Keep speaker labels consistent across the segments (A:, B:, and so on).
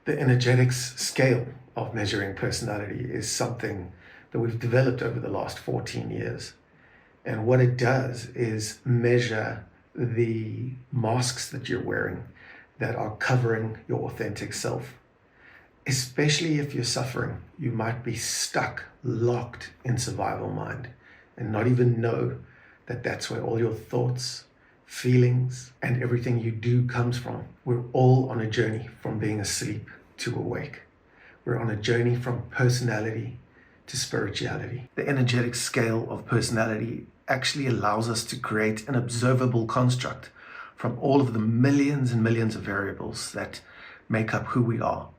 A: The energetics scale of measuring personality is something that we've developed over the last 14 years. And what it does is measure the masks that you're wearing that are covering your authentic self. Especially if you're suffering, you might be stuck, locked in survival mind and not even know that that's where all your thoughts, feelings, and everything you do comes from. We're all on a journey from being asleep to awake. We're on a journey from personality to spirituality. The energetic scale of personality actually allows us to create an observable construct from all of the millions and millions of variables that make up who we are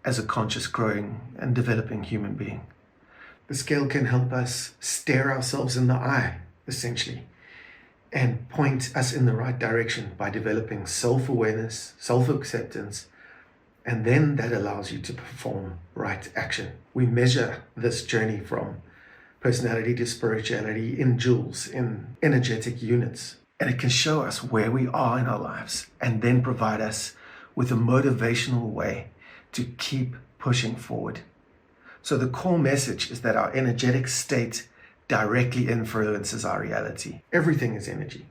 A: as a conscious, growing, and developing human being. The scale can help us stare ourselves in the eye, essentially, and point us in the right direction by developing self-awareness, self-acceptance, and then that allows you to perform right action. We measure this journey from personality to spirituality in joules, in energetic units, and it can show us where we are in our lives and then provide us with a motivational way to keep pushing forward. So the core message is that our energetic state directly influences our reality. Everything is energy,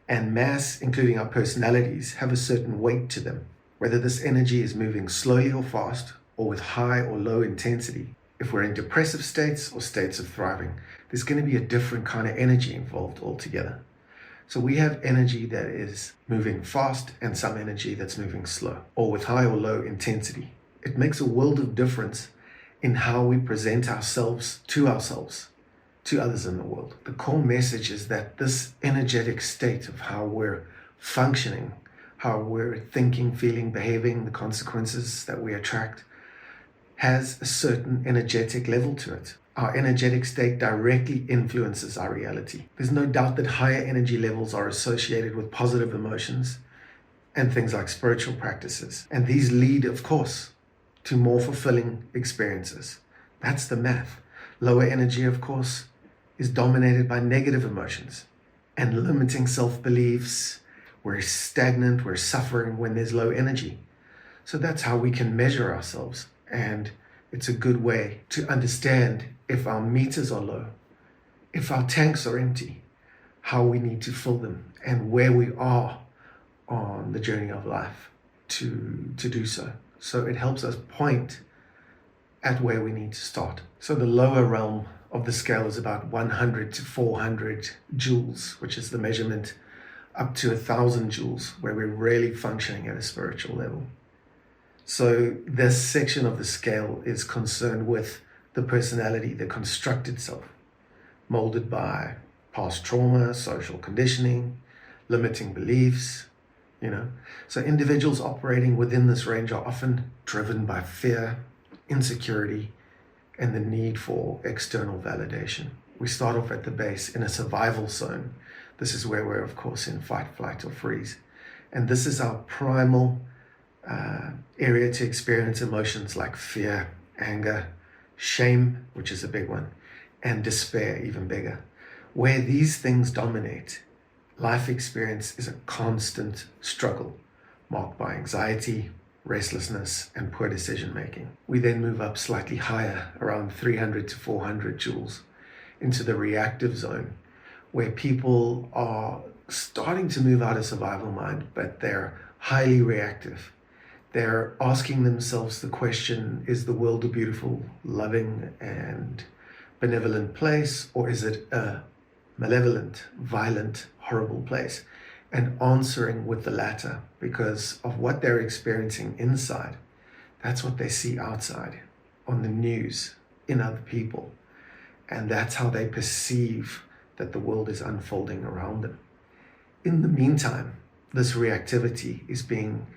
A: and mass, including our personalities, have a certain weight to them. Whether this energy is moving slowly or fast, or with high or low intensity, if we're in depressive states or states of thriving, there's going to be a different kind of energy involved altogether. So we have energy that is moving fast and some energy that's moving slow, or with high or low intensity. It makes a world of difference in how we present ourselves, to others in the world. The core message is that this energetic state of how we're functioning, how we're thinking, feeling, behaving, the consequences that we attract, has a certain energetic level to it. Our energetic state directly influences our reality. There's no doubt that higher energy levels are associated with positive emotions and things like spiritual practices. And these lead, of course, to more fulfilling experiences. That's the math. Lower energy, of course, is dominated by negative emotions and limiting self-beliefs. We're stagnant, we're suffering when there's low energy. So that's how we can measure ourselves. And it's a good way to understand if our meters are low, if our tanks are empty, how we need to fill them, and where we are on the journey of life to do so. So it helps us point at where we need to start. So the lower realm of the scale is about 100 to 400 joules, which is the measurement up to 1,000 joules, where we're really functioning at a spiritual level. So this section of the scale is concerned with the personality, the constructed self, molded by past trauma, social conditioning, limiting beliefs, So individuals operating within this range are often driven by fear, insecurity, and the need for external validation. We start off at the base in a survival zone. This is where we're, of course, in fight, flight, or freeze. And this is our primal area to experience emotions like fear, anger, shame, which is a big one, and despair, even bigger. Where these things dominate, life experience is a constant struggle, marked by anxiety, restlessness, and poor decision making. We then move up slightly higher, around 300 to 400 joules, into the reactive zone, where people are starting to move out of survival mind, but they're highly reactive. They're asking themselves the question, is the world a beautiful, loving, and benevolent place, or is it a malevolent, violent, horrible place? And answering with the latter, because of what they're experiencing inside. That's what they see outside, on the news, in other people. And that's how they perceive that the world is unfolding around them. In the meantime, this reactivity is being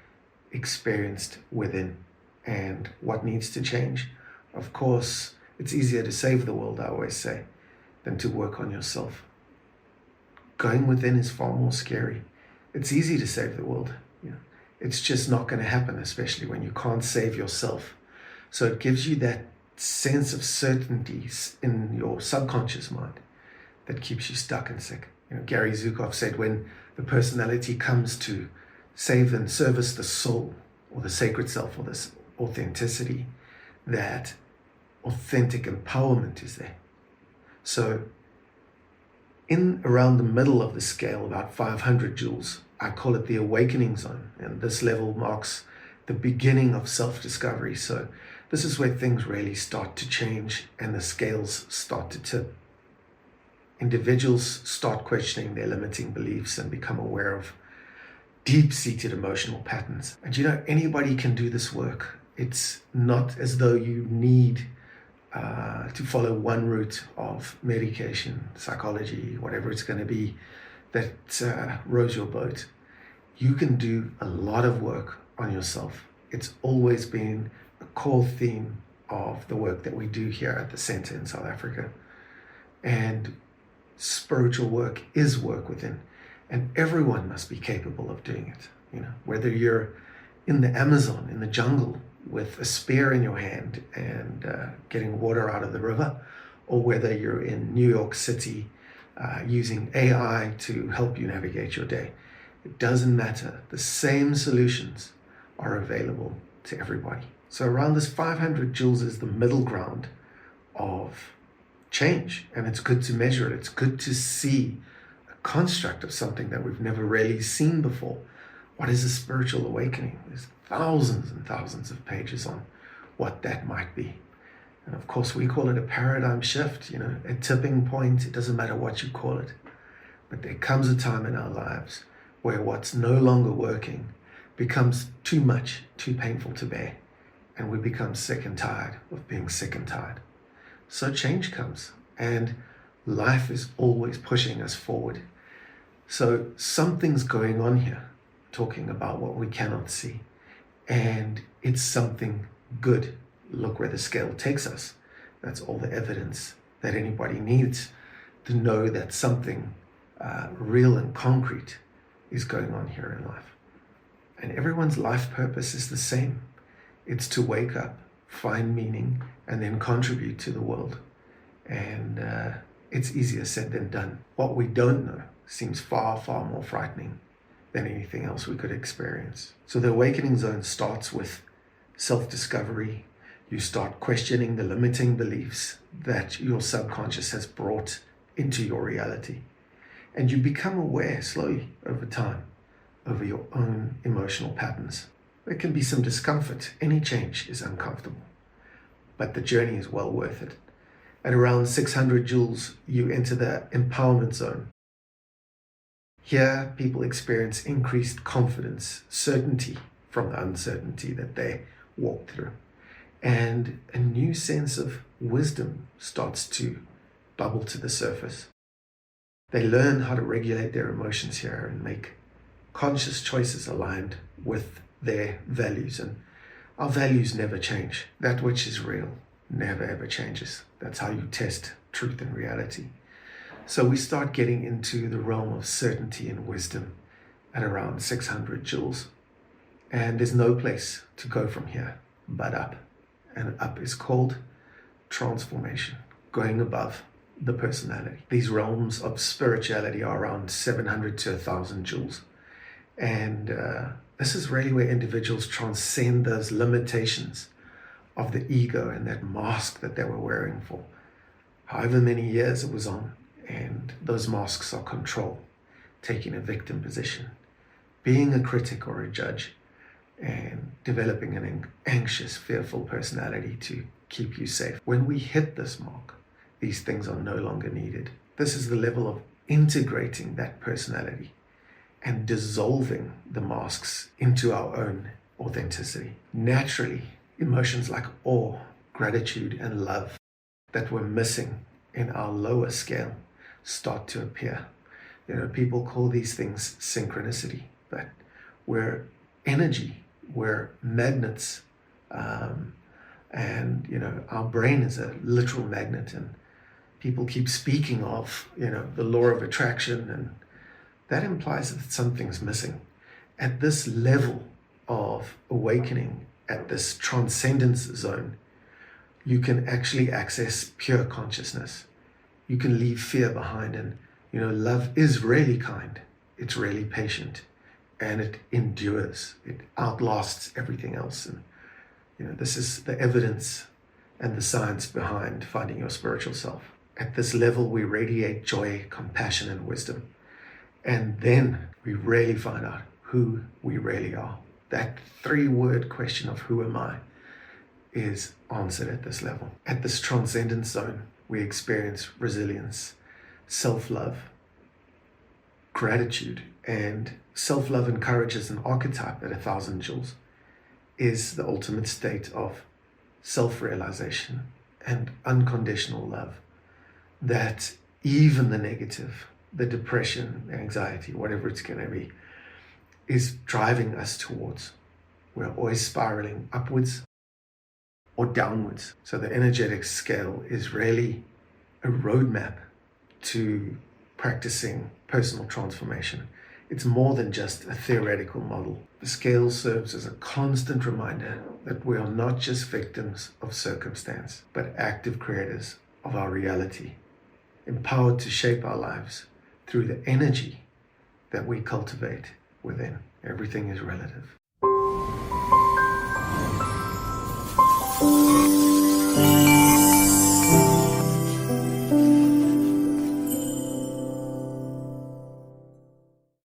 A: experienced within. And what needs to change? Of course, it's easier to save the world, I always say, than to work on yourself. Going within is far more scary. It's easy to save the world. It's just not going to happen, especially when you can't save yourself. So it gives you that sense of certainty in your subconscious mind that keeps you stuck and sick. Gary Zukov said, when the personality comes to save and service the soul, or the sacred self, or this authenticity, that authentic empowerment is there. So in around the middle of the scale, about 500 joules, I call it the awakening zone. And this level marks the beginning of self-discovery. So this is where things really start to change and the scales start to tip. Individuals start questioning their limiting beliefs and become aware of deep-seated emotional patterns. And anybody can do this work. It's not as though you need to follow one route of medication, psychology, whatever it's going to be that rows your boat. You can do a lot of work on yourself. It's always been a core theme of the work that we do here at the center in South Africa. And spiritual work is work within, and everyone must be capable of doing it. Whether you're in the Amazon, in the jungle, with a spear in your hand and getting water out of the river, or whether you're in New York City using AI to help you navigate your day. It doesn't matter. The same solutions are available to everybody. So around this 500 joules is the middle ground of change, and it's good to measure it. It's good to see a construct of something that we've never really seen before. What is a spiritual awakening? There's thousands and thousands of pages on what that might be. And of course, we call it a paradigm shift, a tipping point. It doesn't matter what you call it. But there comes a time in our lives where what's no longer working becomes too much, too painful to bear. And we become sick and tired of being sick and tired. So change comes, and life is always pushing us forward. So something's going on here, talking about what we cannot see. And it's something good. Look where the scale takes us. That's all the evidence that anybody needs to know that something real and concrete is going on here in life. And everyone's life purpose is the same. It's to wake up, find meaning, and then contribute to the world. And it's easier said than done. What we don't know seems far, far more frightening than anything else we could experience. So the awakening zone starts with self-discovery. You start questioning the limiting beliefs that your subconscious has brought into your reality. And you become aware slowly over time over your own emotional patterns. There can be some discomfort. Any change is uncomfortable, but the journey is well worth it. At around 600 joules, you enter the empowerment zone. Here, people experience increased confidence, certainty from the uncertainty that they walk through. And a new sense of wisdom starts to bubble to the surface. They learn how to regulate their emotions here and make conscious choices aligned with their values. And our values never change. That which is real never ever changes. That's how you test truth and reality. So we start getting into the realm of certainty and wisdom at around 600 joules. And there's no place to go from here but up. And up is called transformation, going above the personality. These realms of spirituality are around 700 to 1,000 joules. And this is really where individuals transcend those limitations of the ego and that mask that they were wearing for however many years it was on. And those masks are control, taking a victim position, being a critic or a judge, and developing an anxious, fearful personality to keep you safe. When we hit this mark, these things are no longer needed. This is the level of integrating that personality and dissolving the masks into our own authenticity. Naturally, emotions like awe, gratitude, and love that were missing in our lower scale start to appear. People call these things synchronicity, but we're energy, we're magnets, and our brain is a literal magnet, and people keep speaking of the law of attraction, and that implies that something's missing. At this level of awakening, at this transcendence zone, you can actually access pure consciousness. You can leave fear behind, and love is really kind, it's really patient, and it endures, it outlasts everything else. And This is the evidence and the science behind finding your spiritual self. At this level, we radiate joy, compassion, and wisdom. And then we really find out who we really are. That 3-word question of who am I is answered at this level. At this transcendence zone, we experience resilience, self-love, gratitude, and self-love and courage as an archetype at 1,000 joules is the ultimate state of self-realization and unconditional love that even the negative, the depression, anxiety, whatever it's going to be, is driving us towards. We're always spiraling upwards or downwards. So the energetic scale is really a roadmap to practicing personal transformation. It's more than just a theoretical model. The scale serves as a constant reminder that we are not just victims of circumstance, but active creators of our reality, empowered to shape our lives through the energy that we cultivate within. Everything is relative.